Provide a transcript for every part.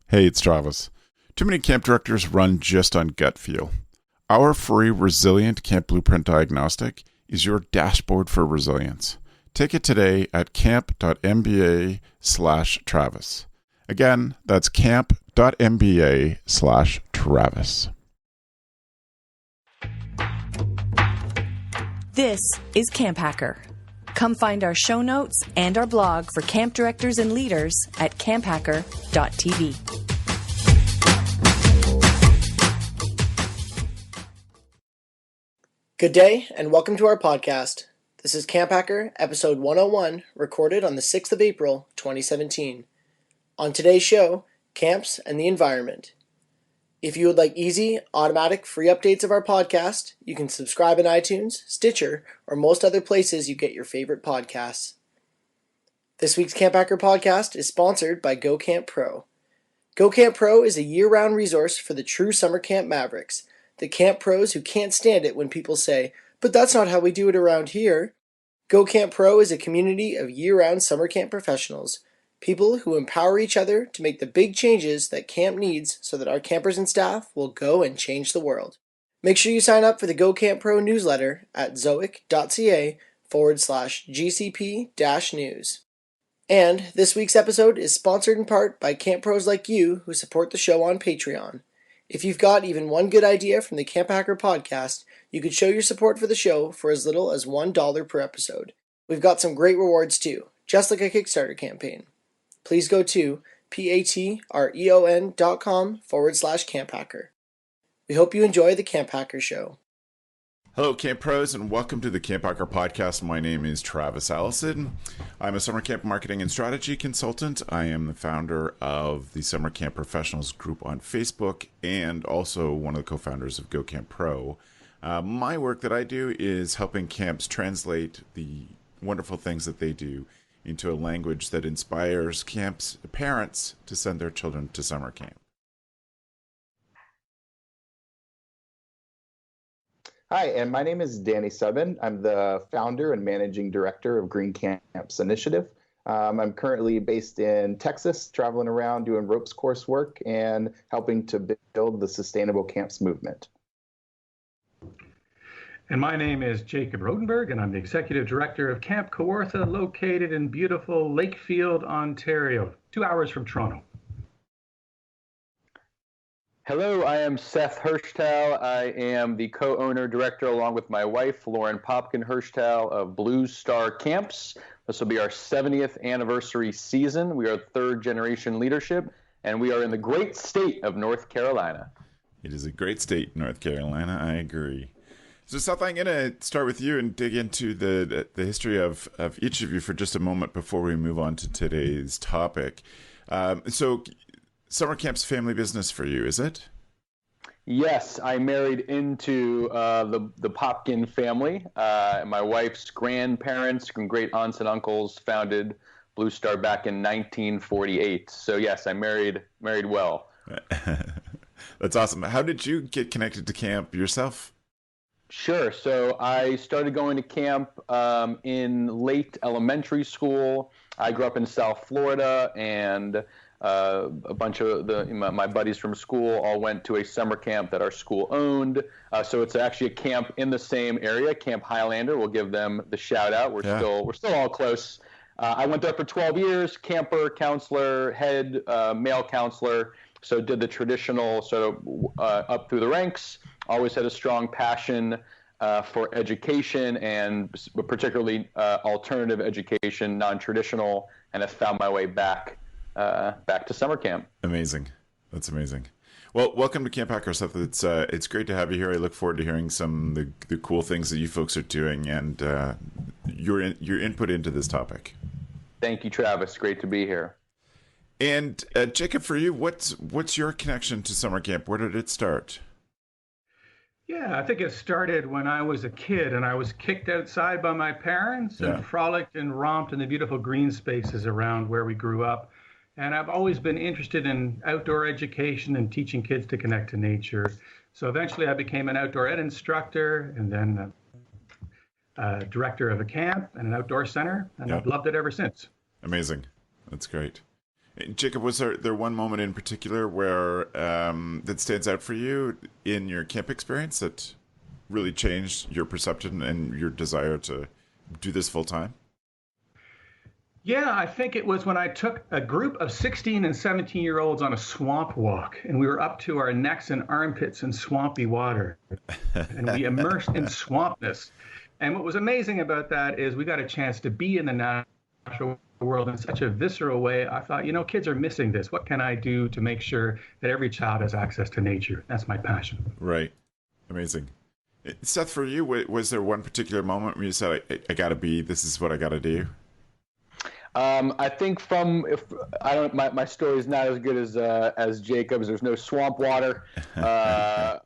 Hey, it's Travis. Too many camp directors run just on gut feel. Our free Resilient Camp Blueprint Diagnostic is your dashboard for resilience. Take it today at camp.mba/Travis. Again, that's camp.mba/Travis. This is CampHacker. Come find our show notes and our blog for camp directors and leaders at camphacker.tv. Good day, and welcome to our podcast. This is CampHacker, episode 101, recorded on the 6th of April, 2017. On today's show, camps and the environment. If you would like easy, automatic, free updates of our podcast, you can subscribe in iTunes, Stitcher, or most other places you get your favorite podcasts. This week's CampHacker podcast is sponsored by GoCamp Pro. GoCamp Pro is a year-round resource for the true summer camp mavericks, the camp pros who can't stand it when people say, "But that's not how we do it around here." GoCamp Pro is a community of year-round summer camp professionals, people who empower each other to make the big changes that camp needs so that our campers and staff will go and change the world. Make sure you sign up for the GoCamp Pro newsletter at zoic.ca/GCP-news. And this week's episode is sponsored in part by camp pros like you who support the show on Patreon. If you've got even one good idea from the CampHacker podcast, you could show your support for the show for as little as $1 per episode. We've got some great rewards too, just like a Kickstarter campaign. Please go to patreon.com/CampHacker. We hope you enjoy the CampHacker show. Hello, Camp Pros, and welcome to the CampHacker podcast. My name is Travis Allison. I'm a summer camp marketing and strategy consultant. I am the founder of the Summer Camp Professionals group on Facebook and also one of the co-founders of GoCamp Pro. My work that I do is helping camps translate the wonderful things that they do into a language that inspires camps parents to send their children to summer camp. Hi, and my name is Danny Subin. I'm the founder and managing director of Green Camps Initiative. I'm currently based in Texas, traveling around doing ropes course work and helping to build the sustainable camps movement. And my name is Jacob Rodenberg, and I'm the executive director of Camp Kawartha, located in beautiful Lakefield, Ontario, 2 hours from Toronto. Hello, I am Seth Hirschtal. I am the co-owner director along with my wife, Lauren Popkin Hirschtal of Blue Star Camps. This will be our 70th anniversary season. We are third generation leadership, and we are in the great state of North Carolina. It is a great state, North Carolina. I agree. So, Seth, I'm going to start with you and dig into the history of each of you for just a moment before we move on to today's topic. So, summer camp's family business for you, is it? Yes, I married into the Popkin family. My wife's grandparents and great aunts and uncles founded Blue Star back in 1948. So, yes, I married well. That's awesome. How did you get connected to camp yourself? Sure. So I started going to camp in late elementary school. I grew up in South Florida, and a bunch of my buddies from school all went to a summer camp that our school owned. So it's actually a camp in the same area, Camp Highlander. We'll give them the shout out. We're still all close. I went there for 12 years, camper, counselor, head male counselor. So did the traditional sort of up through the ranks. Always had a strong passion for education, and particularly alternative education, non-traditional, and have found my way back to summer camp. Amazing. That's amazing. Well, welcome to CampHacker, Seth. It's great to have you here. I look forward to hearing some of the cool things that you folks are doing and your input into this topic. Thank you, Travis. Great to be here. And Jacob, for you, what's your connection to summer camp? Where did it start? Yeah, I think it started when I was a kid and I was kicked outside by my parents and frolicked and romped in the beautiful green spaces around where we grew up. And I've always been interested in outdoor education and teaching kids to connect to nature. So eventually I became an outdoor ed instructor and then director of a camp and an outdoor center. And I've loved it ever since. Amazing. That's great. Jacob, was there one moment in particular where that stands out for you in your camp experience that really changed your perception and your desire to do this full time? Yeah, I think it was when I took a group of 16 and 17-year-olds on a swamp walk, and we were up to our necks and armpits in swampy water, and we immersed in swampness. And what was amazing about that is we got a chance to be in the natural world in such a visceral way. I thought, kids are missing this. What can I do to make sure that every child has access to nature? That's my passion. Right. Amazing. Seth, for you, was there one particular moment where you said, I got to be, this is what I got to do? I think my story is not as good as Jacob's. There's no swamp water.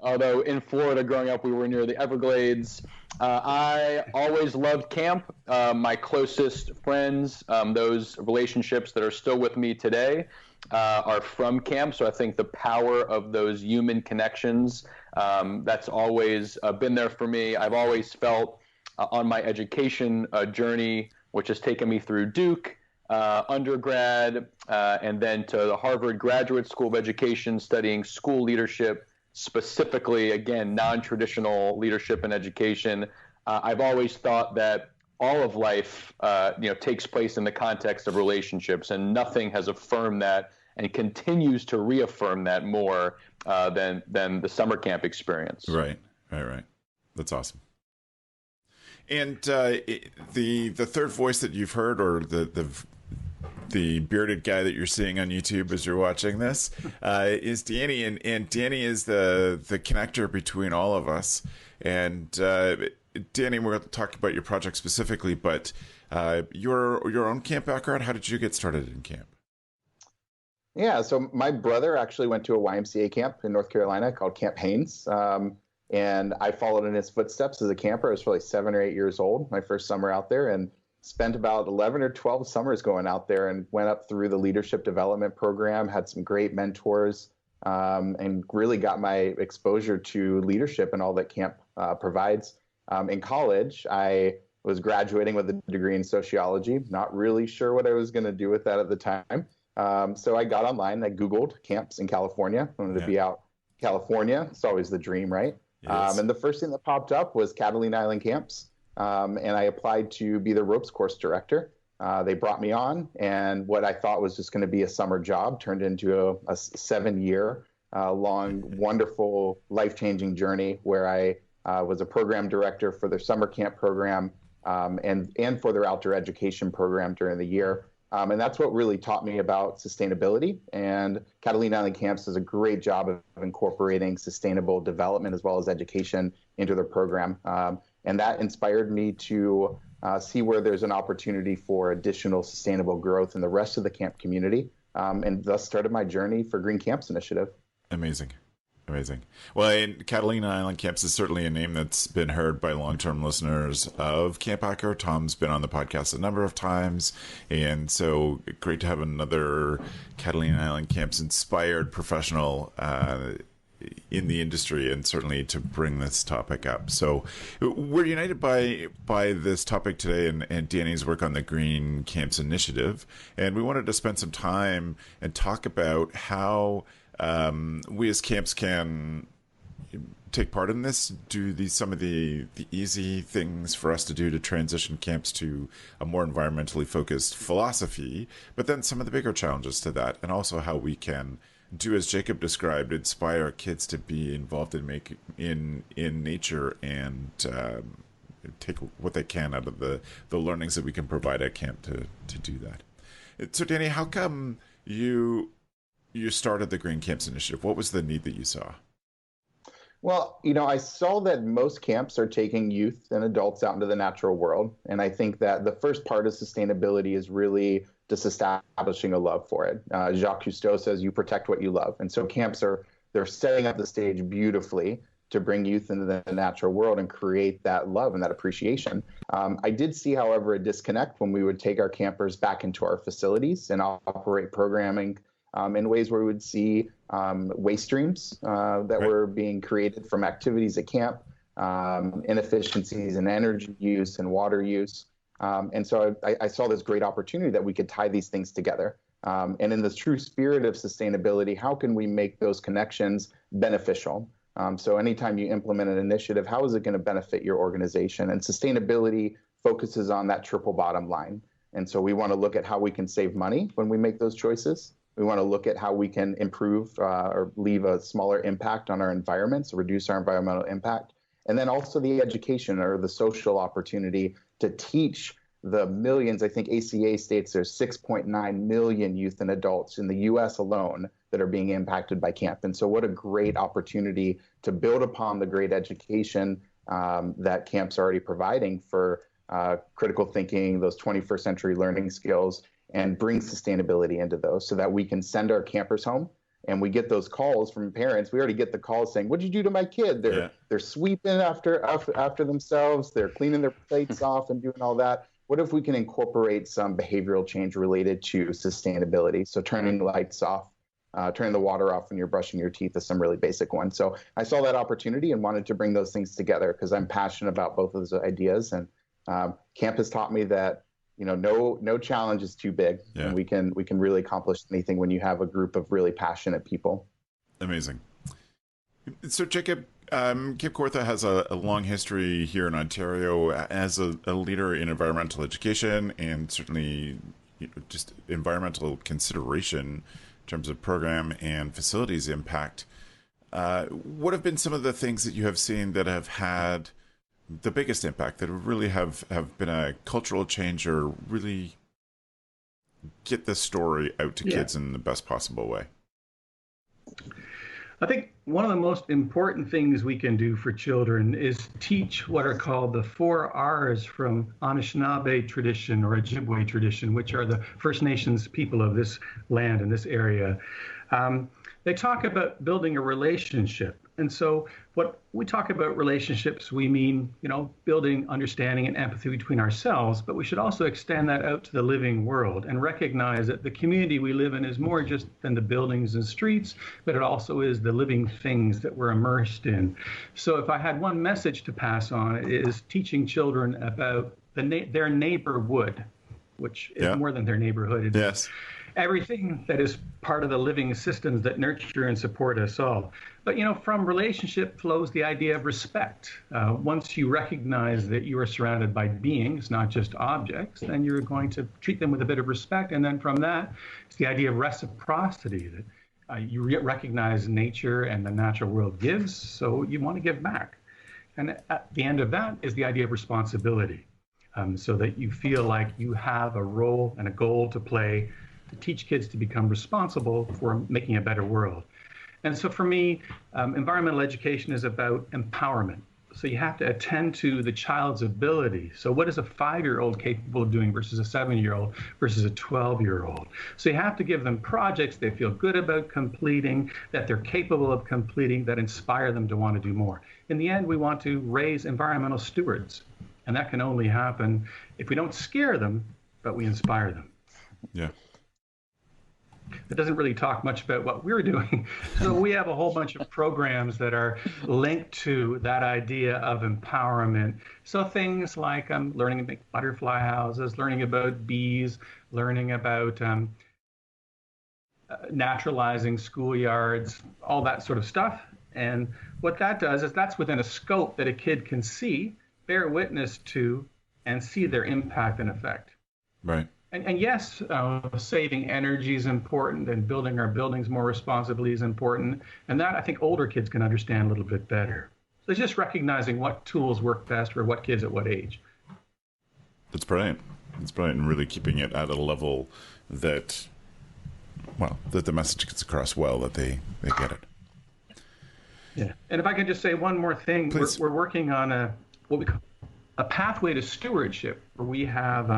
Although in Florida, growing up, we were near the Everglades. I always loved camp. My closest friends, those relationships that are still with me today, are from camp. So I think the power of those human connections, that's always been there for me. I've always felt on my education journey, which has taken me through Duke, undergrad, and then to the Harvard Graduate School of Education, studying school leadership, specifically, again, non-traditional leadership and education. I've always thought that all of life, takes place in the context of relationships, and nothing has affirmed that and continues to reaffirm that more than the summer camp experience. Right. That's awesome. And the third voice that you've heard, or the bearded guy that you're seeing on YouTube as you're watching this, is Danny, and Danny is the connector between all of us. And Danny, we're going to talk about your project specifically, but your own camp background. How did you get started in camp? Yeah, so my brother actually went to a YMCA camp in North Carolina called Camp Haynes. And I followed in his footsteps as a camper. I was probably 7 or 8 years old, my first summer out there, and spent about 11 or 12 summers going out there, and went up through the leadership development program, had some great mentors, and really got my exposure to leadership and all that camp provides. In college, I was graduating with a degree in sociology, not really sure what I was going to do with that at the time. So I got online, I Googled camps in California. I wanted to be out in California. It's always the dream, right? Yes. And the first thing that popped up was Catalina Island camps. And I applied to be the ropes course director. They brought me on, and what I thought was just going to be a summer job turned into a 7-year long, wonderful, life-changing journey where I was a program director for their summer camp program and for their outdoor education program during the year. And that's what really taught me about sustainability. And Catalina Island Camps does a great job of incorporating sustainable development as well as education into their program. And that inspired me to see where there's an opportunity for additional sustainable growth in the rest of the camp community, and thus started my journey for Green Camps Initiative. Amazing. Well, and Catalina Island Camps is certainly a name that's been heard by long-term listeners of CampHacker. Tom's been on the podcast a number of times, and so great to have another Catalina Island Camps inspired professional in the industry, and certainly to bring this topic up. So we're united by this topic today and Danny's work on the Green Camps Initiative, and we wanted to spend some time and talk about how we as camps can take part in this, do some of the easy things for us to do to transition camps to a more environmentally focused philosophy, but then some of the bigger challenges to that, and also how we can do, as Jacob described, inspire kids to be involved in nature and take what they can out of the learnings that we can provide at camp to do that. So Danny, how come you started the Green Camps Initiative? What was the need that you saw? Well, I saw that most camps are taking youth and adults out into the natural world. And I think that the first part of sustainability is really just establishing a love for it. Jacques Cousteau says, you protect what you love. And so camps they're setting up the stage beautifully to bring youth into the natural world and create that love and that appreciation. I did see, however, a disconnect when we would take our campers back into our facilities and operate programming in ways where we would see waste streams that were being created from activities at camp, inefficiencies in energy use and water use. And so I saw this great opportunity that we could tie these things together. And in the true spirit of sustainability, how can we make those connections beneficial? So anytime you implement an initiative, how is it going to benefit your organization? And sustainability focuses on that triple bottom line. And so we want to look at how we can save money when we make those choices. We want to look at how we can improve or leave a smaller impact on our environment, so reduce our environmental impact. And then also the education or the social opportunity to teach the millions. I think ACA states there's 6.9 million youth and adults in the US alone that are being impacted by camp. And so what a great opportunity to build upon the great education that camp's already providing for critical thinking, those 21st century learning skills, and bring sustainability into those so that we can send our campers home. And we get those calls from parents. We already get the calls saying, "What'd you do to my kid? They're sweeping after themselves. They're cleaning their plates off and doing all that." What if we can incorporate some behavioral change related to sustainability? So turning the lights off, turning the water off when you're brushing your teeth is some really basic ones. So I saw that opportunity and wanted to bring those things together because I'm passionate about both of those ideas. And camp has taught me that no challenge is too big, and we can really accomplish anything when you have a group of really passionate people. Amazing. So Jacob, Cape Kawartha has a long history here in Ontario as a leader in environmental education and certainly just environmental consideration in terms of program and facilities impact. What have been some of the things that you have seen that have had the biggest impact, that really have been a cultural change or really get this story out to kids in the best possible way? I think one of the most important things we can do for children is teach what are called the 4 R's from Anishinaabe tradition or Ojibwe tradition, which are the First Nations people of this land and this area. They talk about building a relationship. And so what we talk about relationships, we mean, building understanding and empathy between ourselves, but we should also extend that out to the living world and recognize that the community we live in is more just than the buildings and streets, but it also is the living things that we're immersed in. So if I had one message to pass on, it is teaching children about their neighborhood, which is more than their neighborhood. Yes. Everything that is part of the living systems that nurture and support us all. But, from relationship flows the idea of respect. Once you recognize that you are surrounded by beings, not just objects, then you're going to treat them with a bit of respect. And then from that, it's the idea of reciprocity, that you recognize nature and the natural world gives, so you want to give back. And at the end of that is the idea of responsibility, so that you feel like you have a role and a goal to play to teach kids to become responsible for making a better world. And so for me, environmental education is about empowerment. So you have to attend to the child's ability. So what is a 5-year-old capable of doing versus a 7-year-old versus a 12-year-old? So you have to give them projects they feel good about completing, that they're capable of completing, that inspire them to want to do more. In the end, we want to raise environmental stewards. And that can only happen if we don't scare them, but we inspire them. Yeah. It doesn't really talk much about what we're doing. So we have a whole bunch of programs that are linked to that idea of empowerment. So things like learning to make butterfly houses, learning about bees, learning about naturalizing schoolyards, all that sort of stuff. And what that does is that's within a scope that a kid can see, bear witness to, and see their impact and effect. Right. And yes, saving energy is important, and building our buildings more responsibly is important. And that I think older kids can understand a little bit better. So it's just recognizing what tools work best for what kids at what age. That's brilliant. It's brilliant, and really keeping it at a level that, that the message gets across well, that they get it. Yeah. And if I can just say one more thing, we're working on what we call a pathway to stewardship, where we have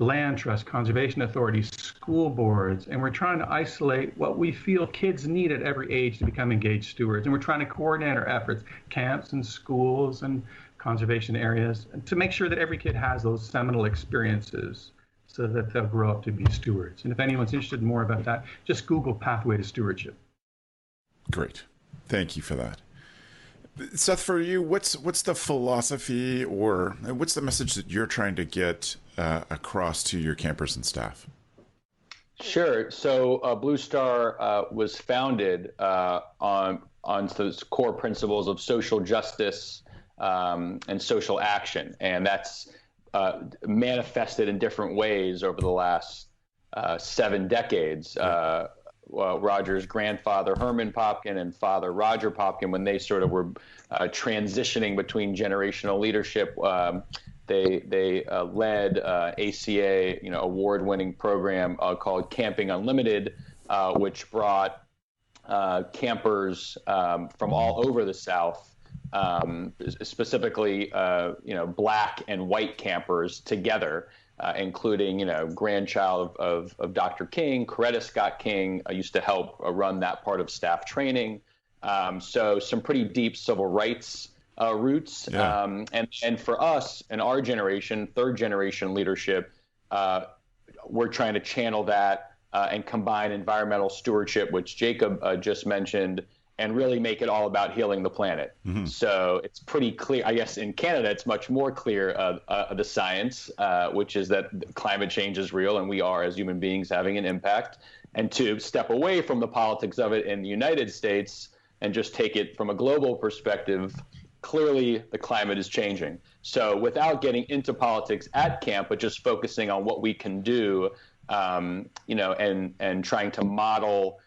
land trust, conservation authorities, school boards, and we're trying to isolate what we feel kids need at every age to become engaged stewards. And we're trying to coordinate our efforts, camps and schools and conservation areas, to make sure that every kid has those seminal experiences so that they'll grow up to be stewards. And if anyone's interested more about that, just Google Pathway to Stewardship. Great. Thank you for that. Seth, for you, what's the philosophy, or what's the message that you're trying to get across to your campers and staff? Sure. So Blue Star was founded on those core principles of social justice and social action, and that's manifested in different ways over the last 7 decades. Roger's grandfather Herman Popkin and father Roger Popkin, when they sort of were transitioning between generational leadership, they led ACA, award-winning program called Camping Unlimited, which brought campers from all over the South, specifically, Black and white campers together, including, grandchild of Dr. King, Coretta Scott King. I used to help run that part of staff training. So some pretty deep civil rights roots. Yeah. And for us in our generation, third generation leadership, we're trying to channel that and combine environmental stewardship, which Jacob just mentioned, and really make it all about healing the planet. Mm-hmm. So it's pretty clear, I guess in Canada, it's much more clear, the science, which is that climate change is real and we are, as human beings, having an impact. And to step away from the politics of it in the United States and just take it from a global perspective, clearly the climate is changing. So without getting into politics at camp, but just focusing on what we can do, and trying to model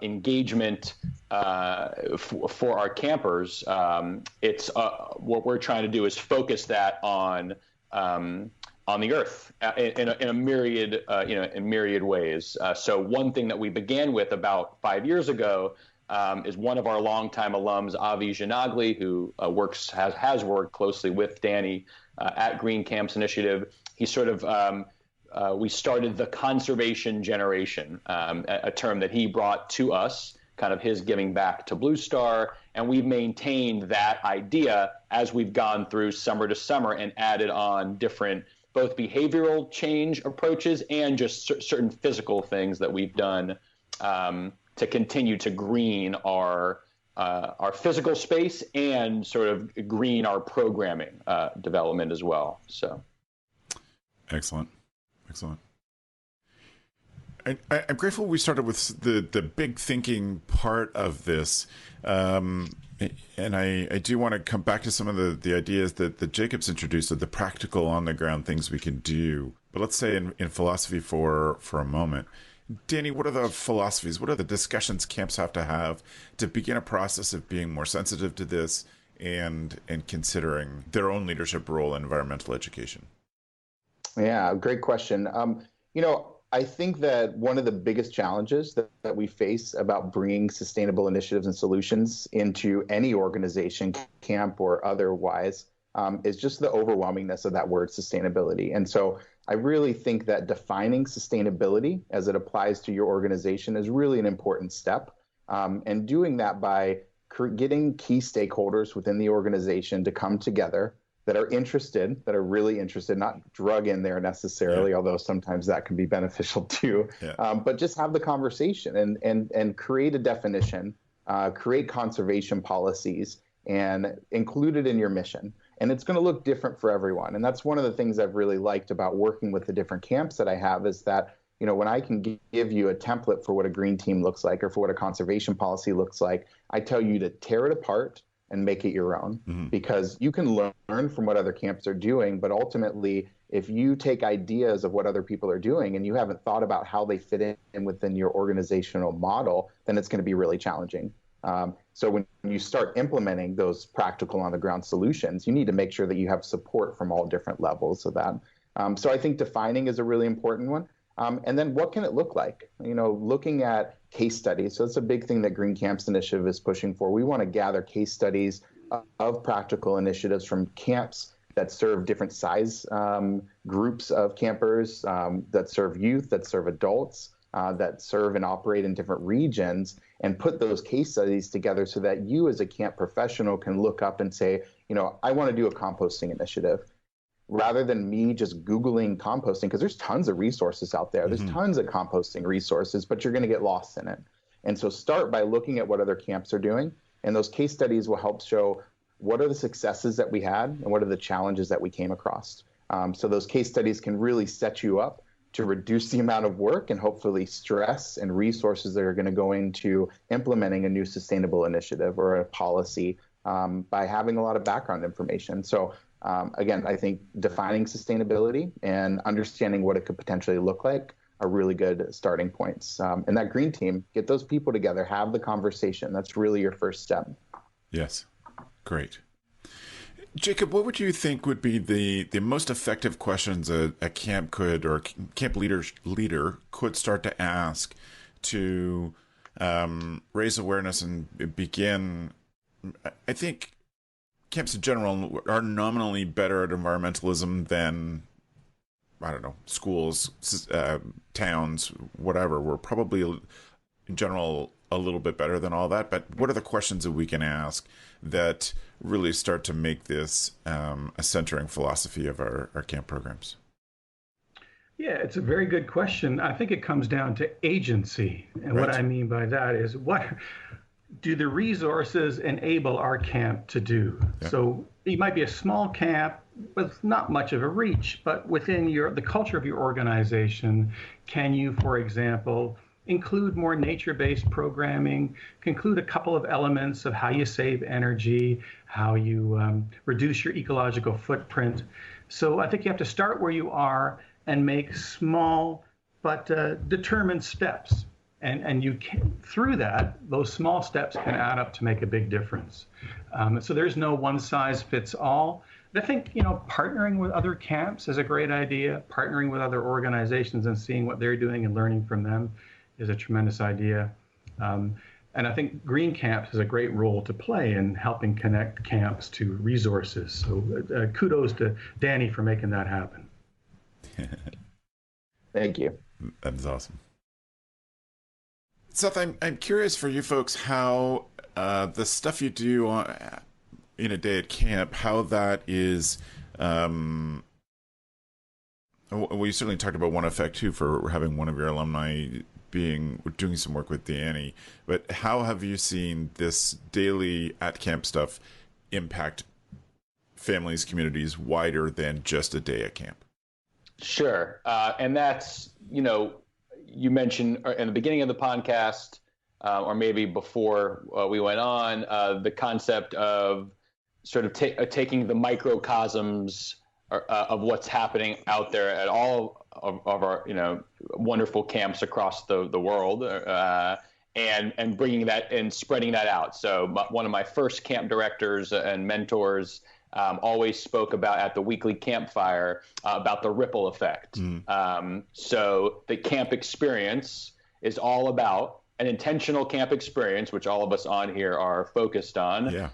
engagement for our campers, it's what we're trying to do is focus that on the earth in a myriad in myriad ways. So one thing that we began with about 5 years ago is one of our longtime alums, Avi Janagli, who has worked closely with Danny at Green Camps Initiative. He sort of we started the conservation generation, a term that he brought to us, kind of his giving back to Blue Star, and we've maintained that idea as we've gone through summer to summer and added on different both behavioral change approaches and just certain physical things that we've done to continue to green our physical space and sort of green our programming development as well. So, excellent. I'm grateful we started with the big thinking part of this, and I do want to come back to some of the ideas that Jacob's introduced, of the practical on the ground things we can do. But let's say in philosophy for a moment. Danny, what are the philosophies? What are the discussions camps have to begin a process of being more sensitive to this and considering their own leadership role in environmental education? Yeah, great question. I think that one of the biggest challenges that we face about bringing sustainable initiatives and solutions into any organization, camp or otherwise, is just the overwhelmingness of that word sustainability. And so I really think that defining sustainability as it applies to your organization is really an important step. And doing that by getting key stakeholders within the organization to come together that are really interested, not drug in there necessarily, although sometimes that can be beneficial too, but just have the conversation and create a definition, create conservation policies, and include it in your mission. And it's going to look different for everyone. And that's one of the things I've really liked about working with the different camps that I have is that, when I can give you a template for what a green team looks like or for what a conservation policy looks like, I tell you to tear it apart and make it your own, because you can learn from what other camps are doing. But ultimately, if you take ideas of what other people are doing and you haven't thought about how they fit in within your organizational model, then it's going to be really challenging. So when you start implementing those practical on the ground solutions, you need to make sure that you have support from all different levels of that. So I think defining is a really important one. And then what can it look like? Looking at case studies. So that's a big thing that Green Camps Initiative is pushing for. We want to gather case studies of practical initiatives from camps that serve different size groups of campers, that serve youth, that serve adults, that serve and operate in different regions, and put those case studies together so that you as a camp professional can look up and say, I want to do a composting initiative. Rather than me just Googling composting, because there's tons of resources out there. There's tons of composting resources, but you're going to get lost in it. And so start by looking at what other camps are doing. And those case studies will help show what are the successes that we had and what are the challenges that we came across. So those case studies can really set you up to reduce the amount of work and hopefully stress and resources that are going to go into implementing a new sustainable initiative or a policy by having a lot of background information. So again, I think defining sustainability and understanding what it could potentially look like are really good starting points. And that green team, get those people together, have the conversation. That's really your first step. Yes. Great. Jacob, what would you think would be the most effective questions a camp could, or a camp leader could start to ask to raise awareness and begin? I think camps in general are nominally better at environmentalism than, I don't know, schools, towns, whatever. We're probably in general a little bit better than all that. But what are the questions that we can ask that really start to make this a centering philosophy of our camp programs? Yeah, it's a very good question. I think it comes down to agency. And Right. what I mean by that is, what do the resources enable our camp to do? Yeah. So it might be a small camp with not much of a reach, but within the culture of your organization, can you, for example, include more nature-based programming, include a couple of elements of how you save energy, how you reduce your ecological footprint. So I think you have to start where you are and make small but determined steps. And you can, through that, those small steps can add up to make a big difference. So there's no one size fits all. I think, partnering with other camps is a great idea. Partnering with other organizations and seeing what they're doing and learning from them is a tremendous idea. And I think Green Camps has a great role to play in helping connect camps to resources. So kudos to Danny for making that happen. Thank you. That's awesome. Seth, I'm curious for you folks how the stuff you do in a day at camp, how that is. We certainly talked about one effect too for having one of your alumni doing some work with Danny. But how have you seen this daily at camp stuff impact families, communities wider than just a day at camp? Sure. And that's, you mentioned in the beginning of the podcast, or maybe before we went on, the concept of sort of taking the microcosms of what's happening out there at all of our, wonderful camps across the world, and bringing that and spreading that out. So one of my first camp directors and mentors always spoke about at the weekly campfire about the ripple effect. So the camp experience is all about an intentional camp experience, which all of us on here are focused on,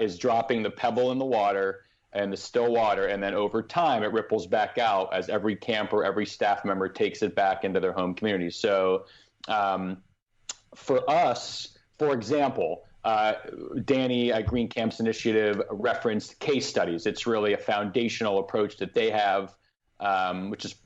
is dropping the pebble in the water and the still water. And then over time, it ripples back out as every camper, every staff member takes it back into their home community. So for us, for example, Danny at Green Camps Initiative referenced case studies. It's really a foundational approach that they have, which is,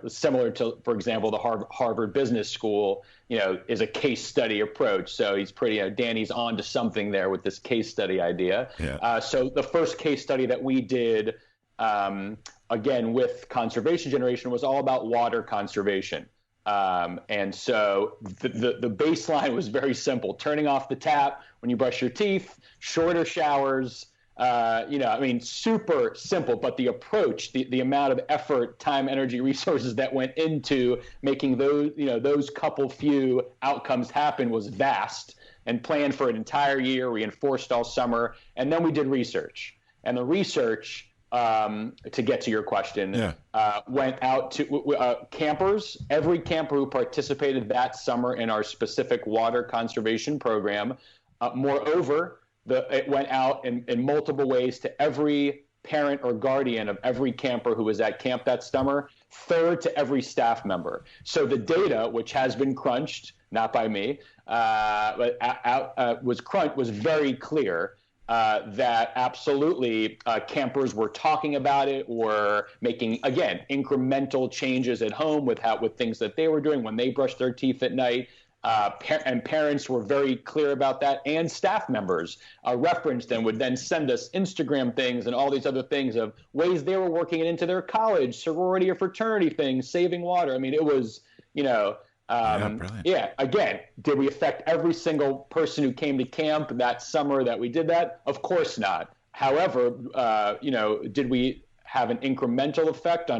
similar to, for example, the Harvard Business School, is a case study approach. So he's Danny's on to something there with this case study idea. Yeah. So the first case study that we did, again, with conservation generation was all about water conservation. And so the baseline was very simple: turning off the tap when you brush your teeth, shorter showers, super simple, but the approach, the amount of effort, time, energy, resources that went into making those couple few outcomes happen was vast, and planned for an entire year, reinforced all summer. And then we did research, and the research, to get to your question, went out to campers. Every camper who participated that summer in our specific water conservation program. Moreover, it went out in multiple ways to every parent or guardian of every camper who was at camp that summer, third to every staff member. So the data, which has been crunched, not by me, but was very clear. That absolutely campers were talking about it, or making, again, incremental changes at home with things that they were doing when they brushed their teeth at night. and parents were very clear about that, and staff members referenced and would then send us Instagram things and all these other things of ways they were working it into their college, sorority or fraternity things, saving water. I mean, it was, again, did we affect every single person who came to camp that summer that we did that? Of course not. However, did we have an incremental effect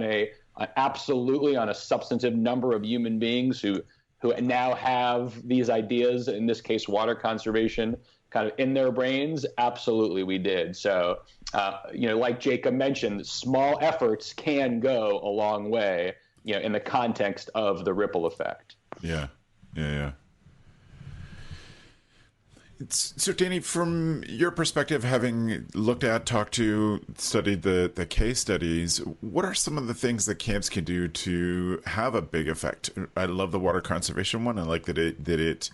absolutely on a substantive number of human beings who now have these ideas, in this case, water conservation, kind of in their brains? Absolutely, we did. So, like Jacob mentioned, small efforts can go a long way, in the context of the ripple effect. Yeah. So, Danny, from your perspective, having looked at, talked to, studied the case studies, what are some of the things that camps can do to have a big effect? I love the water conservation one. I like that it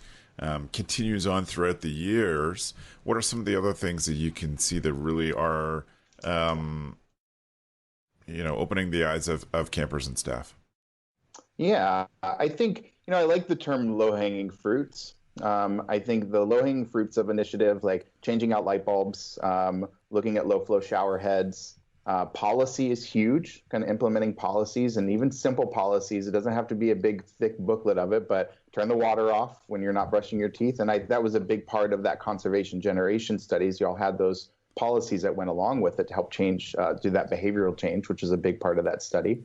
continues on throughout the years. What are some of the other things that you can see that really are, opening the eyes of campers and staff? Yeah, I think, I like the term low-hanging fruits. I think the low-hanging fruits of initiative, like changing out light bulbs, looking at low-flow shower heads, policy is huge, kind of implementing policies, and even simple policies. It doesn't have to be a big, thick booklet of it, but turn the water off when you're not brushing your teeth. And that was a big part of that conservation generation studies. Y'all had those policies that went along with it to help change, do that behavioral change, which is a big part of that study.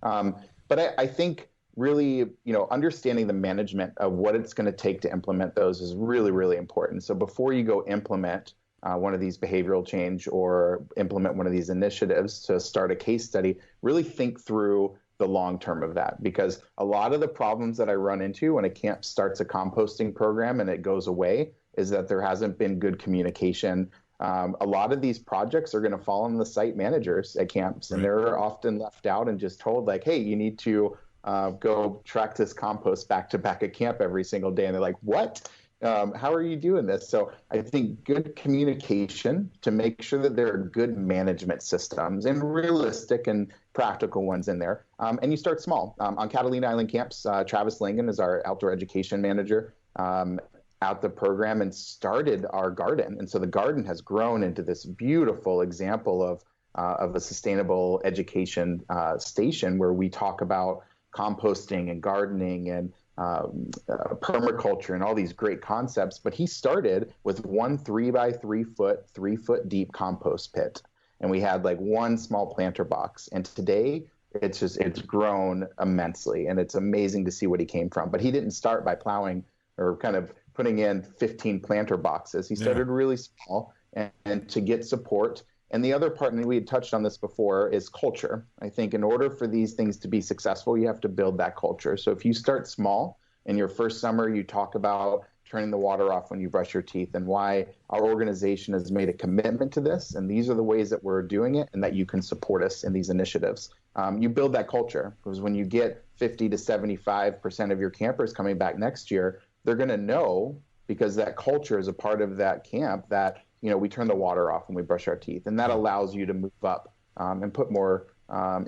But I think really, understanding the management of what it's going to take to implement those is really, really important. So before you go implement one of these behavioral change or implement one of these initiatives to start a case study, really think through the long term of that. Because a lot of the problems that I run into when a camp starts a composting program and it goes away is that there hasn't been good communication. A lot of these projects are going to fall on the site managers at camps, and they're often left out and just told, like, hey, you need to go track this compost back to back at camp every single day. And they're like, what? How are you doing this? So I think good communication to make sure that there are good management systems and realistic and practical ones in there. And you start small. On Catalina Island camps, Travis Langan is our outdoor education manager out the program and started our garden. And so the garden has grown into this beautiful example of a sustainable education station where we talk about composting and gardening and permaculture and all these great concepts. But he started with one 3x3 foot deep compost pit. And we had like one small planter box. And today it's grown immensely. And it's amazing to see what he came from. But he didn't start by plowing or kind of putting in 15 planter boxes. He started really small and to get support. And the other part, and we had touched on this before, is culture. I think in order for these things to be successful, you have to build that culture. So if you start small, in your first summer, you talk about turning the water off when you brush your teeth and why our organization has made a commitment to this. And these are the ways that we're doing it and that you can support us in these initiatives. You build that culture, because when you get 50 to 75% of your campers coming back next year, they're going to know, because that culture is a part of that camp, that we turn the water off when we brush our teeth. And that allows you to move up and put more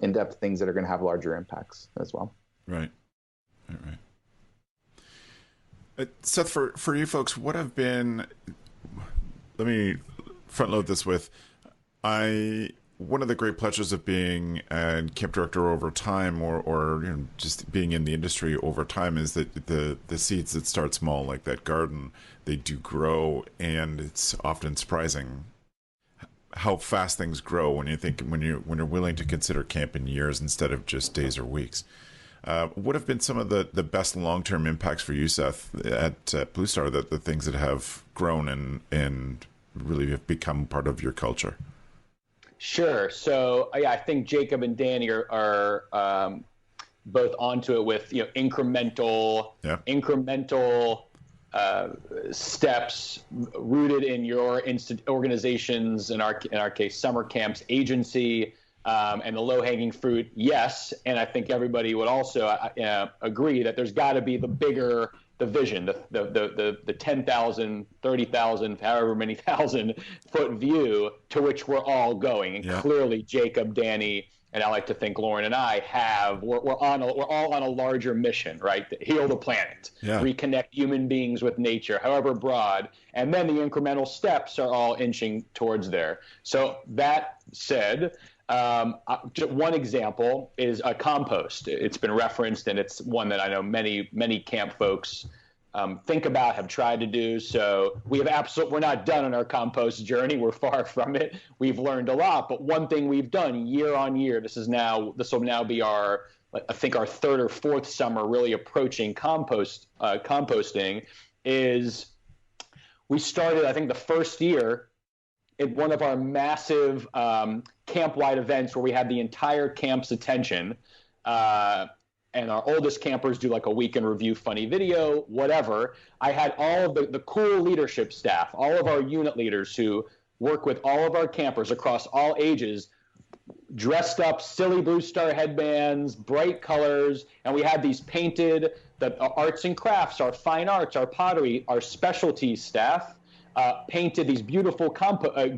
in-depth things that are going to have larger impacts as well. Right. Seth, for you folks, what have been, let me front load this with, one of the great pleasures of being a camp director over time or just being in the industry over time is that the seeds that start small, like that garden, they do grow, and it's often surprising how fast things grow when you're willing to consider camp in years instead of just days or weeks. What have been some of the best long-term impacts for you, Seth, at Blue Star, that the things that have grown and really have become part of your culture? Sure. So I think Jacob and Danny are both onto it with incremental steps rooted in your organizations, in our case, summer camps, agency, and the low-hanging fruit. Yes, and I think everybody would also agree that there's got to be the vision, the 10,000, 30,000, however many thousand foot view to which we're all going. And clearly Jacob, Danny, and I like to think Lauren and I we're all on a larger mission, right? To heal the planet, reconnect human beings with nature, however broad, and then the incremental steps are all inching towards there. So that said, one example is a compost. It's been referenced, and it's one that I know many camp folks think about, have tried to do. So we're not done on our compost journey. We're far from it. We've learned a lot, but one thing we've done year on year, this will now be our third or fourth summer really approaching composting, is we started, I think the first year, at one of our massive camp-wide events where we had the entire camp's attention, and our oldest campers do like a week in review, funny video, whatever. I had all of the cool leadership staff, all of our unit leaders who work with all of our campers across all ages, dressed up, silly Blue Star headbands, bright colors, and we had these painted, the arts and crafts, our fine arts, our pottery, our specialty staff, painted these beautiful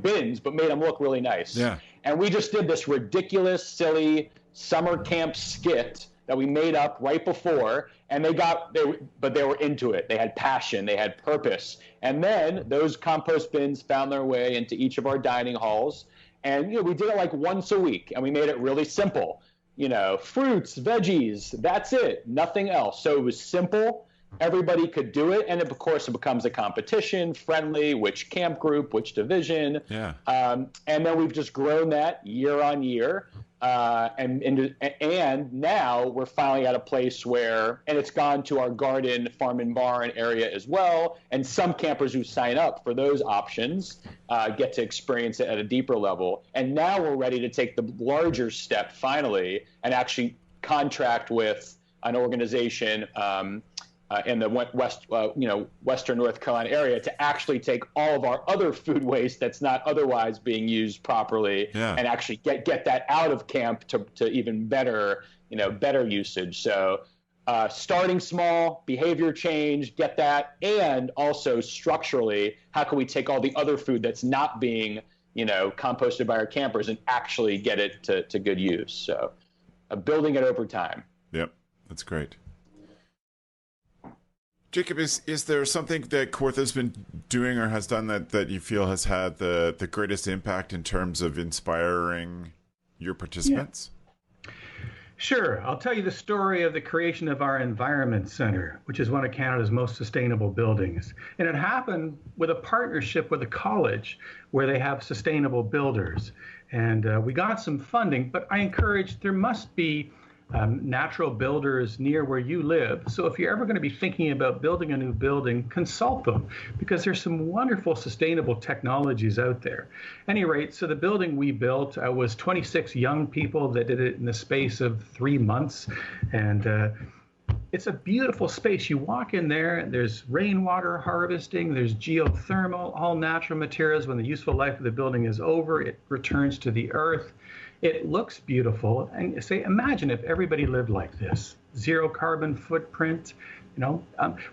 bins, but made them look really nice. Yeah. And we just did this ridiculous, silly summer camp skit that we made up right before, and they were into it. They had passion, they had purpose. And then those compost bins found their way into each of our dining halls. And we did it like once a week, and we made it really simple. Fruits, veggies, that's it, nothing else. So it was simple. Everybody could do it, and of course it becomes a competition, friendly, which camp group, which division. Yeah. And then we've just grown that year on year. And now we're finally at a place where, and it's gone to our garden, farm and barn area as well, and some campers who sign up for those options get to experience it at a deeper level. And now we're ready to take the larger step finally and actually contract with an organization in the Western North Carolina area to actually take all of our other food waste that's not otherwise being used properly, and actually get that out of camp to even better usage. So starting small, behavior change, get that, and also structurally, how can we take all the other food that's not being composted by our campers and actually get it to good use? So building it over time. Yep, that's great. Jacob, is there something that Kawartha has been doing or has done that you feel has had the greatest impact in terms of inspiring your participants? Yeah. Sure. I'll tell you the story of the creation of our Environment Center, which is one of Canada's most sustainable buildings. And it happened with a partnership with a college where they have sustainable builders. And we got some funding, but I encourage there must be natural builders near where you live. So if you're ever going to be thinking about building a new building, consult them, because there's some wonderful sustainable technologies out there. At any rate, so the building we built was 26 young people that did it in the space of 3 months. And it's a beautiful space. You walk in there, there's rainwater harvesting, there's geothermal, all natural materials. When the useful life of the building is over, it returns to the earth. It looks beautiful, and imagine if everybody lived like this. Zero carbon footprint.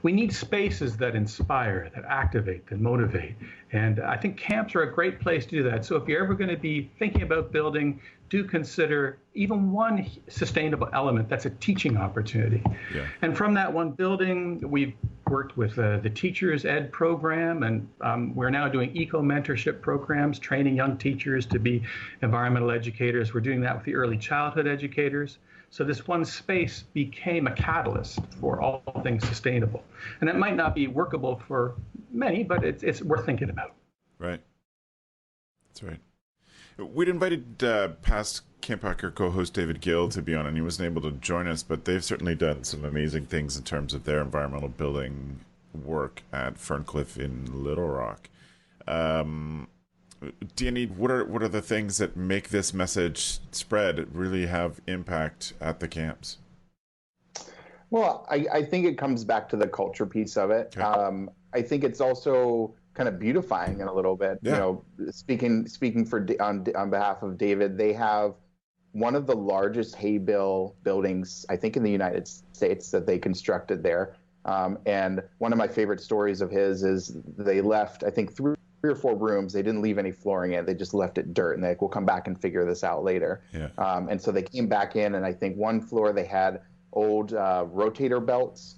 We need spaces that inspire, that activate, that motivate. And I think camps are a great place to do that. So if you're ever going to be thinking about building, do consider even one sustainable element. That's a teaching opportunity. Yeah. And from that one building, we've worked with the Teachers Ed program, and we're now doing eco-mentorship programs, training young teachers to be environmental educators. We're doing that with the early childhood educators. So this one space became a catalyst for all things sustainable. And it might not be workable for many, but it's worth thinking about. Right. That's right. We'd invited past CampHacker co-host David Gill to be on, and he wasn't able to join us, but they've certainly done some amazing things in terms of their environmental building work at Ferncliff in Little Rock. Danny, what are the things that make this message spread, really have impact at the camps? Well, I think it comes back to the culture piece of it. Okay. I think it's also kind of beautifying it a little bit. Yeah. Speaking on behalf of David, they have one of the largest hay bale buildings, I think, in the United States that they constructed there. And one of my favorite stories of his is they left, I think, or 4 rooms. They didn't leave any flooring in it. They just left it dirt, and they're like, we'll come back and figure this out later. Yeah. And so they came back in, and I think one floor they had old rotator belts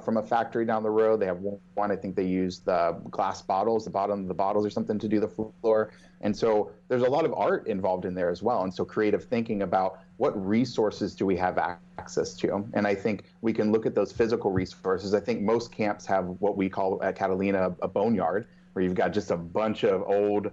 from a factory down the road. They have one, I think they used the glass bottles, the bottom of the bottles or something to do the floor. And so there's a lot of art involved in there as well. And so creative thinking about what resources do we have access to? And I think we can look at those physical resources. I think most camps have what we call at Catalina a boneyard, where you've got just a bunch of old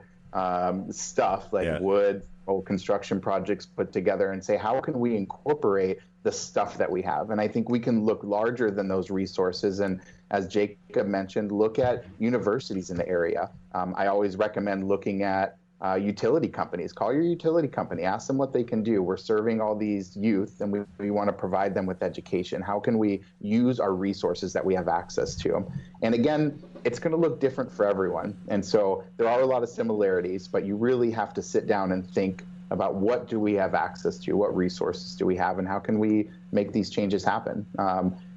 stuff like wood, old construction projects put together, and say, how can we incorporate the stuff that we have? And I think we can look larger than those resources. And as Jacob mentioned, look at universities in the area. I always recommend looking at utility companies. Call your utility company, ask them what they can do. We're serving all these youth, and we want to provide them with education. How can we use our resources that we have access to? And again, it's going to look different for everyone. And so there are a lot of similarities, but you really have to sit down and think about what do we have access to, what resources do we have, and how can we make these changes happen.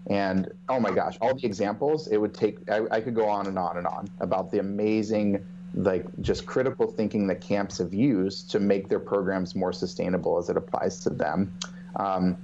And oh my gosh, all the examples, it would take, I could go on and on and on about the amazing, like, just critical thinking that camps have used to make their programs more sustainable as it applies to them. I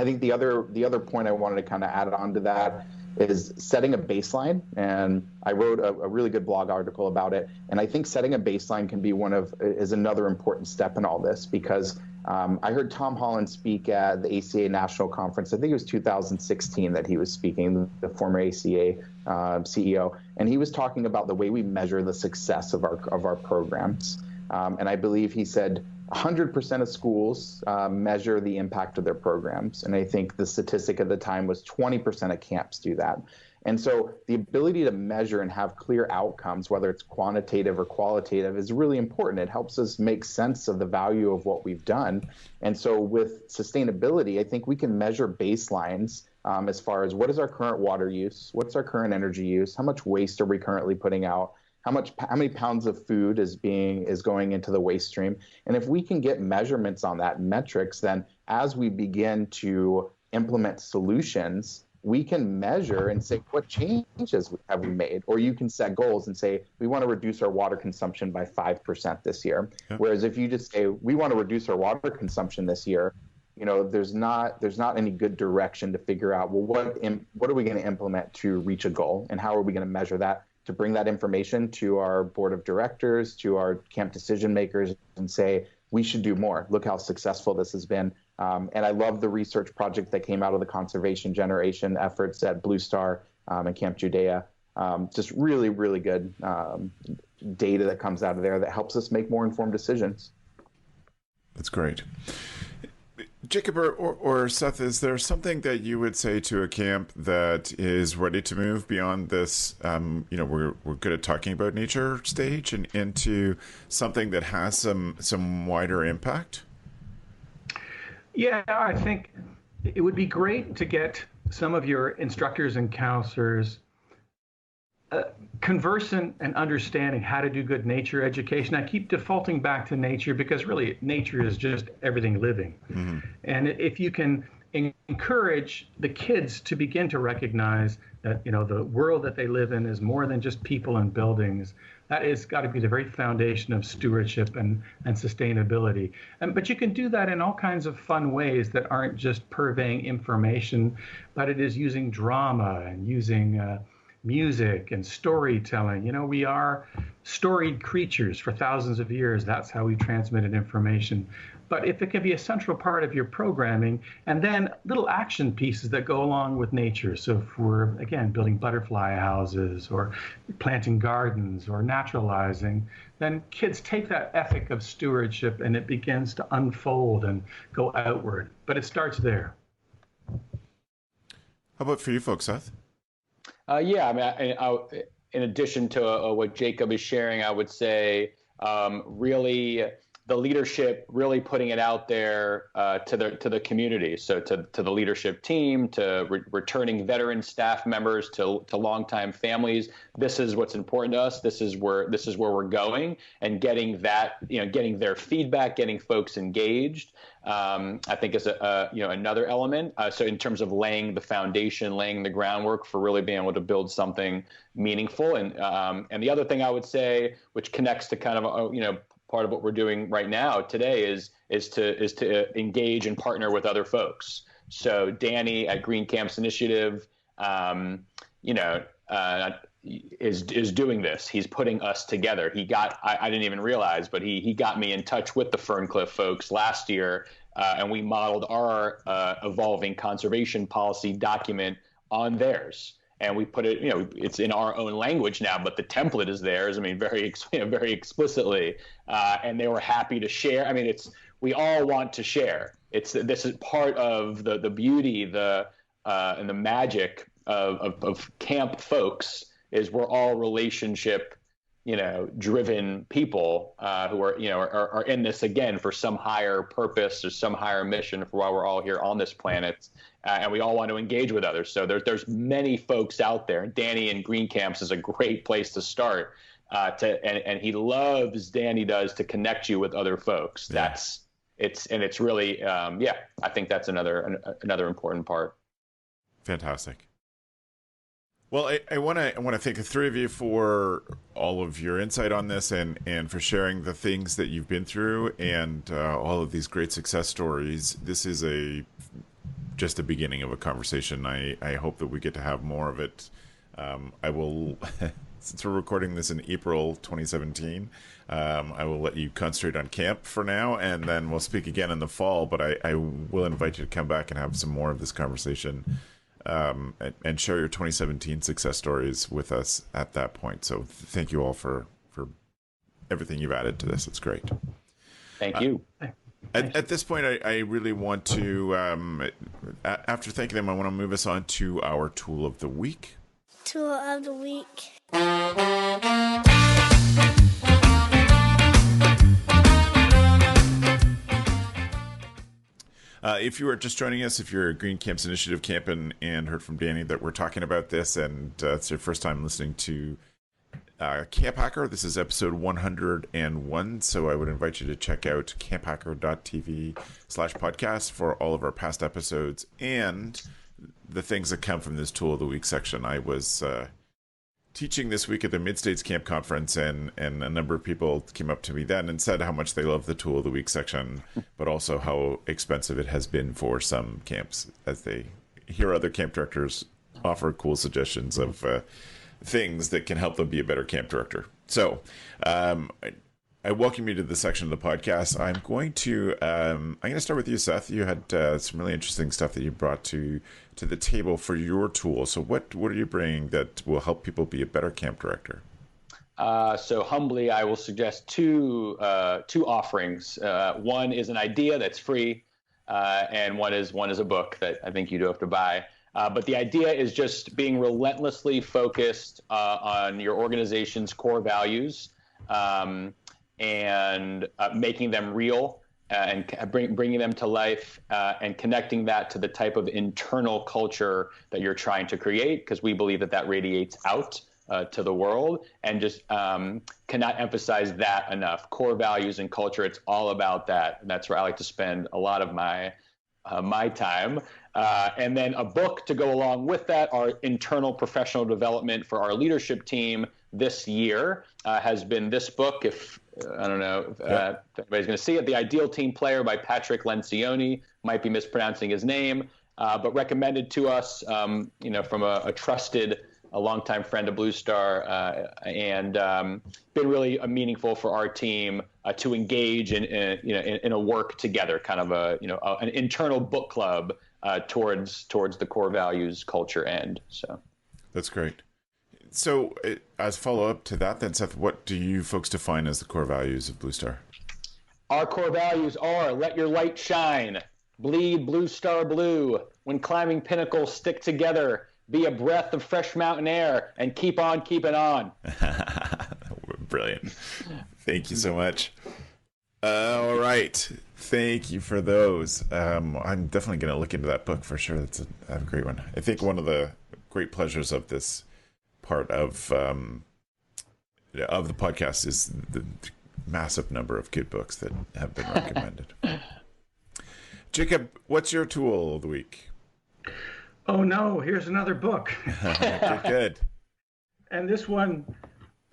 think the other point I wanted to kind of add on to that is setting a baseline. And I wrote a really good blog article about it. And I think setting a baseline can be is another important step in all this, because I heard Tom Holland speak at the ACA National Conference. I think it was 2016 that he was speaking, the former ACA CEO, and he was talking about the way we measure the success of our programs. And I believe he said 100% of schools measure the impact of their programs. And I think the statistic at the time was 20% of camps do that. And so the ability to measure and have clear outcomes, whether it's quantitative or qualitative, is really important. It helps us make sense of the value of what we've done. And so with sustainability, I think we can measure baselines as far as what is our current water use, what's our current energy use, how much waste are we currently putting out, how many pounds of food is going into the waste stream. And if we can get measurements on that, metrics, then as we begin to implement solutions, we can measure and say, what changes have we made? Or you can set goals and say, we want to reduce our water consumption by 5% this year. Yeah. Whereas if you just say, we want to reduce our water consumption this year, there's not any good direction to figure out, well, what are we going to implement to reach a goal? And how are we going to measure that, to bring that information to our board of directors, to our camp decision makers, and say, we should do more. Look how successful this has been. And I love the research project that came out of the conservation generation efforts at Blue Star and Camp Judea. Just really, really good data that comes out of there that helps us make more informed decisions. That's great. Jacob or Seth, is there something that you would say to a camp that is ready to move beyond this, we're good at talking about nature stage and into something that has some wider impact? Yeah, I think it would be great to get some of your instructors and counselors conversant and understanding how to do good nature education. I keep defaulting back to nature because really nature is just everything living. Mm-hmm. And if you can encourage the kids to begin to recognize that, the world that they live in is more than just people and buildings, that has got to be the very foundation of stewardship and sustainability. But you can do that in all kinds of fun ways that aren't just purveying information, but it is using drama and using music and storytelling. We are storied creatures for thousands of years. That's how we transmitted information. But if it can be a central part of your programming, and then little action pieces that go along with nature. So if we're, again, building butterfly houses or planting gardens or naturalizing, then kids take that ethic of stewardship and it begins to unfold and go outward. But it starts there. How about for you folks, Seth? In addition to what Jacob is sharing, I would say really the leadership really putting it out there to the community. So to the leadership team, to returning veteran staff members, to longtime families. This is what's important to us. This is where we're going, and getting that, getting their feedback, getting folks engaged. I think is another element. So in terms of laying the foundation, laying the groundwork for really being able to build something meaningful. And the other thing I would say, which connects to kind of part of what we're doing right now today, is to engage and partner with other folks. So Danny at Green Camps Initiative, is doing this. He's putting us together. I didn't even realize, but he got me in touch with the Ferncliff folks last year, and we modeled our evolving conservation policy document on theirs. And we put it, it's in our own language now, but the template is theirs. I mean, very explicitly. And they were happy to share. I mean, we all want to share. This is part of the beauty, and the magic of camp folks, is we're all relationship, driven people who are in this again for some higher purpose or some higher mission for why we're all here on this planet. And we all want to engage with others. So there's many folks out there. Danny in Green Camps is a great place to start. And he loves, Danny does, to connect you with other folks. Yeah. It's really, I think that's another important part. Fantastic. Well, I want to thank the three of you for all of your insight on this, and for sharing the things that you've been through, and all of these great success stories. This is just the beginning of a conversation. I hope that we get to have more of it. I will, since we're recording this in April 2017, I will let you concentrate on camp for now, and then we'll speak again in the fall. But I will invite you to come back and have some more of this conversation. And share your 2017 success stories with us at that point. So thank you all for everything you've added to this. It's great. Thank you. At this point, I really want to, after thanking them, I want to move us on to our tool of the week. Tool of the week. If you are just joining us, if you're a Green Camps Initiative camp and heard from Danny that we're talking about this, and it's your first time listening to CampHacker, this is episode 101. So I would invite you to check out camphacker.tv/podcast for all of our past episodes and the things that come from this Tool of the Week section. I was teaching this week at the Mid-States Camp Conference, and a number of people came up to me then and said how much they love the Tool of the Week section, but also how expensive it has been for some camps, as they hear other camp directors offer cool suggestions of things that can help them be a better camp director. So I welcome you to this section of the podcast. I'm going to start with you, Seth. You had some really interesting stuff that you brought to the table for your tool. So what are you bringing that will help people be a better camp director? So humbly, I will suggest two offerings. One is an idea that's free, and one is a book that I think you do have to buy. But the idea is just being relentlessly focused on your organization's core values, and making them real, and bringing them to life, and connecting that to the type of internal culture that you're trying to create, because we believe that radiates out to the world, and just cannot emphasize that enough. Core values and culture, it's all about that. And that's where I like to spend a lot of my time. And then a book to go along with that, our internal professional development for our leadership team this year has been this book. If I don't know if anybody's going to see it, The Ideal Team Player by Patrick Lencioni. Might be mispronouncing his name, but recommended to us, from a trusted, a longtime friend of Blue Star, and been really meaningful for our team to engage in a work together, kind of an internal book club towards the core values, culture, end. So that's great. So as follow-up to that then, Seth, what do you folks define as the core values of Blue Star? Our core values are: let your light shine, bleed Blue Star blue, when climbing pinnacles stick together, be a breath of fresh mountain air, and keep on keeping on. Brilliant. Thank you so much. All right. Thank you for those. I'm definitely going to look into that book for sure. That's a great one. I think one of the great pleasures of this part of the podcast is the massive number of good books that have been recommended. Jacob, what's your tool of the week? Oh no, here's another book. Good. And this one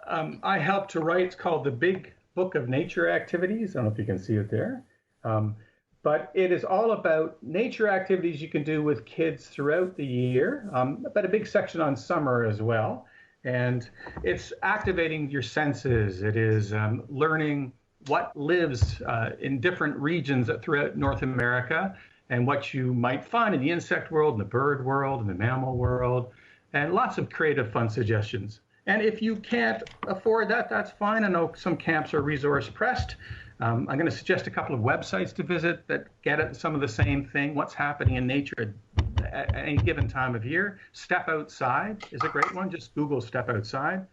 I helped to write. It's called The Big Book of Nature Activities. I don't know if you can see it there. But it is all about nature activities you can do with kids throughout the year, but a big section on summer as well. And it's activating your senses. It is learning what lives in different regions throughout North America and what you might find in the insect world, in the bird world, in the mammal world, and lots of creative, fun suggestions. And if you can't afford that, that's fine. I know some camps are resource pressed. I'm going to suggest a couple of websites to visit that get at some of the same thing, what's happening in nature at any given time of year. Step Outside is a great one. Just Google Step Outside.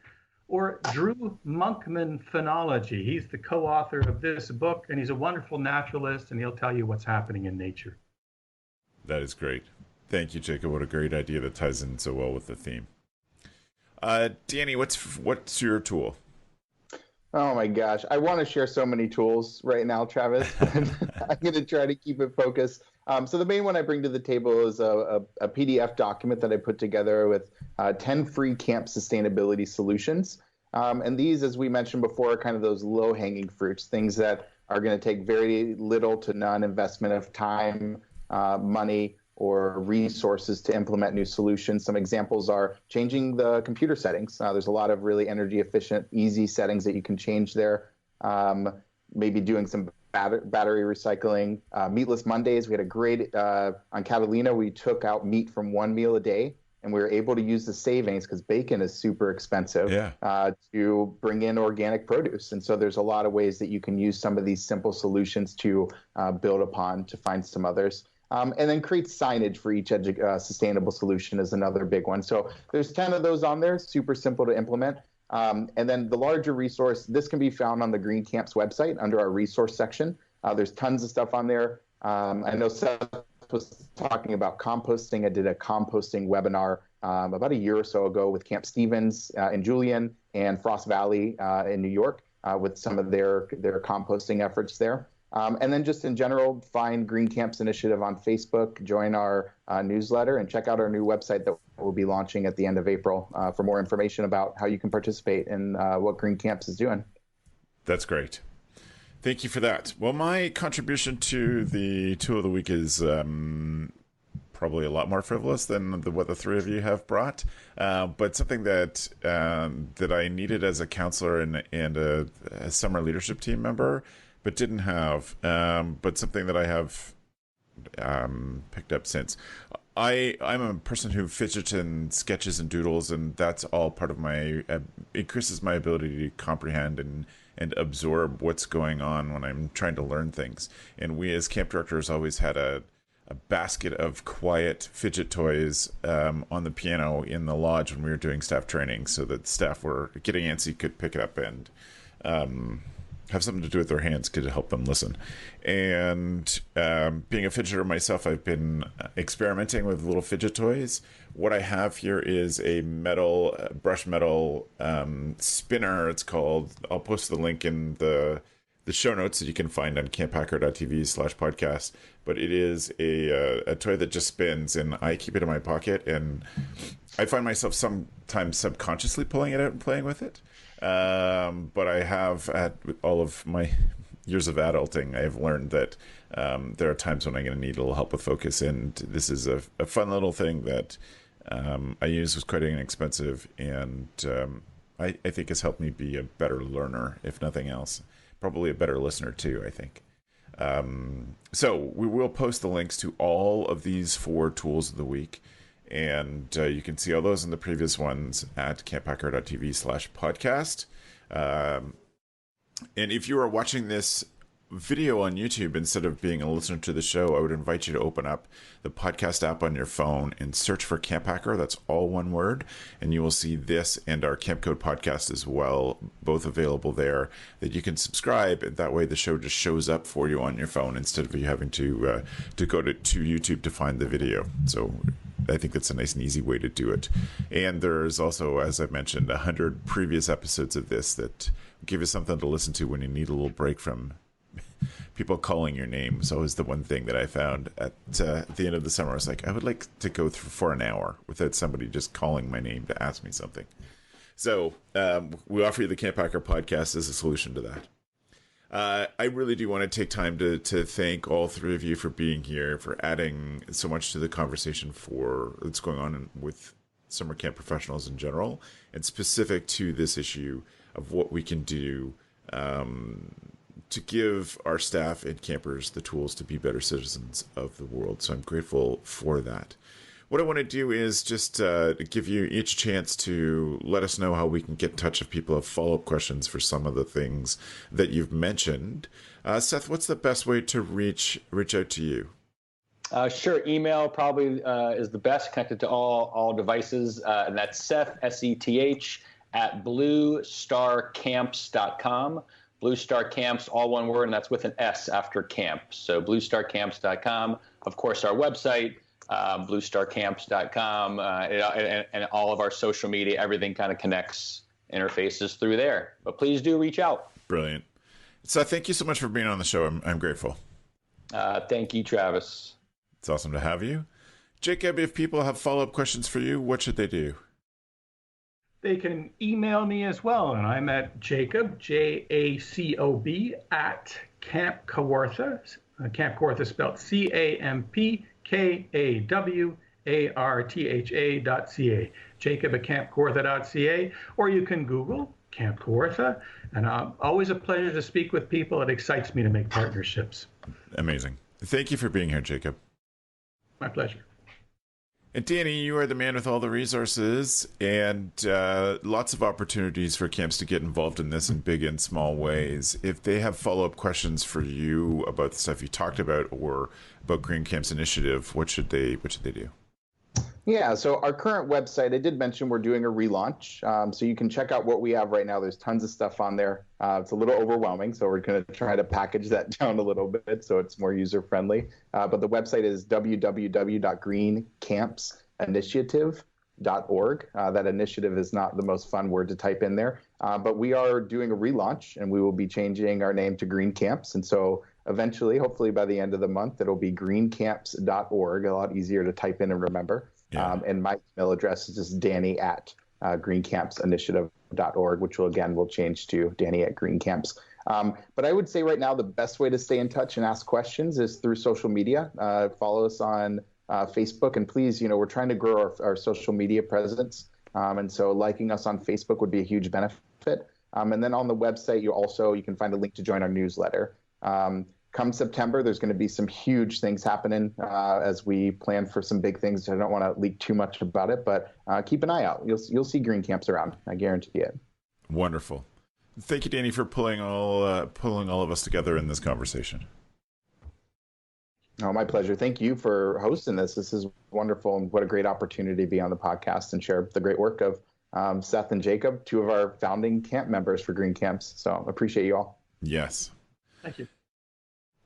Or Drew Monkman Phenology. He's the co-author of this book, and he's a wonderful naturalist, and he'll tell you what's happening in nature. That is great. Thank you, Jacob. What a great idea that ties in so well with the theme. Danny, what's your tool? Oh my gosh, I want to share so many tools right now, Travis. I'm going to try to keep it focused. So the main one I bring to the table is a PDF document that I put together with 10 free camp sustainability solutions. And these, as we mentioned before, are kind of those low-hanging fruits, things that are going to take very little to none investment of time, money, or resources to implement new solutions. Some examples are changing the computer settings. There's a lot of really energy efficient, easy settings that you can change there. Maybe doing some battery recycling. Meatless Mondays, we had a great, on Catalina, we took out meat from one meal a day, and we were able to use the savings, because bacon is super expensive, to bring in organic produce. And so there's a lot of ways that you can use some of these simple solutions to build upon to find some others. And then create signage for each sustainable solution is another big one. So there's 10 of those on there, super simple to implement. And then the larger resource, this can be found on the Green Camp's website under our resource section. There's tons of stuff on there. I know Seth was talking about composting. I did a composting webinar about a year or so ago with Camp Stevens in Julian and Frost Valley in New York with some of their composting efforts there. And then just in general, find Green Camp's initiative on Facebook, join our newsletter, and check out our new website that we'll be launching at the end of April for more information about how you can participate in what Green Camps is doing. That's great. Thank you for that. Well, my contribution to the tool of the week is probably a lot more frivolous than what the three of you have brought, but something that I needed as a counselor and a summer leadership team member, but didn't have, but something that I have picked up since. I'm a person who fidgets and sketches and doodles, and that's all part of my increases my ability to comprehend and absorb what's going on when I'm trying to learn things. And we as camp directors always had a basket of quiet fidget toys on the piano in the lodge when we were doing staff training, so that staff were getting antsy could pick it up and have something to do with their hands could help them listen. And being a fidgeter myself, I've been experimenting with little fidget toys. What I have here is a metal, brush metal spinner. It's called, I'll post the link in the show notes that you can find on camphacker.tv/podcast. But it is a toy that just spins, and I keep it in my pocket, and I find myself sometimes subconsciously pulling it out and playing with it. But I have, at all of my years of adulting, I have learned that there are times when I'm going to need a little help with focus, and this is a fun little thing that I use. Was quite inexpensive, and I think has helped me be a better learner, if nothing else. Probably a better listener too, I think. So we will post the links to all of these 4 tools of the week. And you can see all those in the previous ones at camphacker.tv/podcast. And if you are watching this video on YouTube instead of being a listener to the show, I would invite you to open up the podcast app on your phone and search for CampHacker. That's all one word. And you will see this and our Camp Code podcast as well, both available there, that you can subscribe. And that way the show just shows up for you on your phone instead of you having to go to YouTube to find the video. So I think that's a nice and easy way to do it. And there's also, as I mentioned, 100 previous episodes of this that give you something to listen to when you need a little break from people calling your name. So is the one thing that I found at the end of the summer. I was like, I would like to go through for an hour without somebody just calling my name to ask me something. So we offer you the CampHacker podcast as a solution to that. I really do want to take time to thank all three of you for being here, for adding so much to the conversation for what's going on with summer camp professionals in general, and specific to this issue of what we can do to give our staff and campers the tools to be better citizens of the world. So I'm grateful for that. What I want to do is just give you each chance to let us know how we can get in touch if people have follow-up questions for some of the things that you've mentioned. Seth, what's the best way to reach out to you? Sure. Email probably is the best, connected to all devices. And that's Seth, SETH, at bluestarcamps.com. Blue Star Camps, all one word, and that's with an S after camp. So bluestarcamps.com. Of course, our website, bluestarcamps.com, and all of our social media, everything kind of connects, interfaces through there. But please do reach out. Brilliant. So thank you so much for being on the show. I'm grateful. Thank you, Travis. It's awesome to have you. Jacob, if people have follow-up questions for you, what should they do? They can email me as well, and I'm at Jacob, Jacob, at Camp Kawartha. Camp Kawartha spelled CampKawartha.ca, Jacob at campkawartha.ca, or you can Google Camp Kawartha. And always a pleasure to speak with people. It excites me to make partnerships. Amazing. Thank you for being here, Jacob. My pleasure. And Danny, you are the man with all the resources and lots of opportunities for camps to get involved in this in big and small ways. If they have follow-up questions for you about the stuff you talked about or about Green Camp's initiative, what should they do? Yeah, so our current website, I did mention we're doing a relaunch. So you can check out what we have right now. There's tons of stuff on there. It's a little overwhewing, so we're going to try to package that down a little bit so it's more user-friendly. But the website is www.greencampsinitiative.org. That initiative is not the most fun word to type in there. But we are doing a relaunch, and we will be changing our name to Green Camps. And so eventually, hopefully by the end of the month, it'll be greencamps.org, a lot easier to type in and remember. Yeah. And my email address is just Danny at greencampsinitiative.org, which we'll change to Danny at Greencamps. But I would say right now the best way to stay in touch and ask questions is through social media. Follow us on Facebook, and please, we're trying to grow our social media presence. And so liking us on Facebook would be a huge benefit. And then on the website, you can find a link to join our newsletter. Come September, there's going to be some huge things happening as we plan for some big things. I don't want to leak too much about it, but keep an eye out. You'll see Green Camps around. I guarantee it. Wonderful. Thank you, Danny, for pulling all of us together in this conversation. Oh, my pleasure. Thank you for hosting this. This is wonderful, and what a great opportunity to be on the podcast and share the great work of Seth and Jacob, two of our founding camp members for Green Camps. So appreciate you all. Yes. Thank you.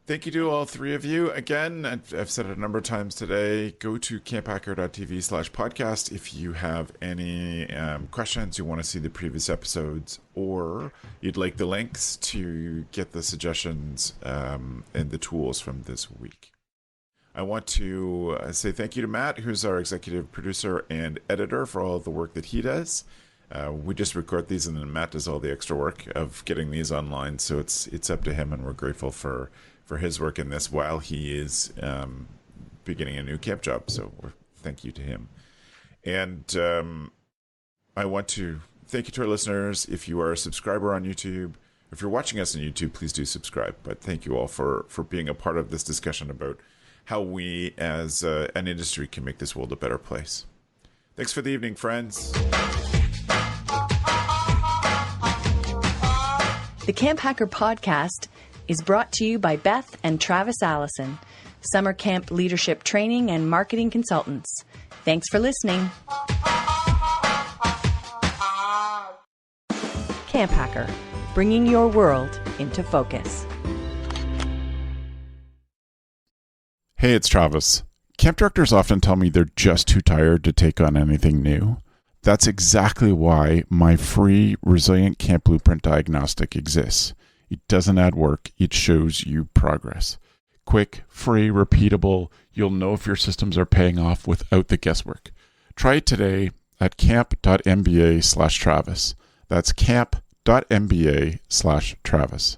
Thank you to all three of you. Again, I've said it a number of times today, go to camphacker.tv/podcast if you have any questions, you want to see the previous episodes, or you'd like the links to get the suggestions and the tools from this week. I want to say thank you to Matt, who's our executive producer and editor, for all of the work that he does. We just record these, and then Matt does all the extra work of getting these online, so it's up to him, and we're grateful for his work in this while he is beginning a new camp job. So thank you to him. And I want to thank you to our listeners. If you are a subscriber on YouTube, if you're watching us on YouTube, please do subscribe. But thank you all for being a part of this discussion about how we as an industry can make this world a better place. Thanks for the evening, friends. The CampHacker podcast is brought to you by Beth and Travis Allison, summer camp leadership training and marketing consultants. Thanks for listening. CampHacker, bringing your world into focus. Hey, it's Travis. Camp directors often tell me they're just too tired to take on anything new. That's exactly why my free Resilient Camp Blueprint Diagnostic exists. It doesn't add work, it shows you progress. Quick, free, repeatable, you'll know if your systems are paying off without the guesswork. Try it today at camp.mba/Travis. That's camp.mba/Travis.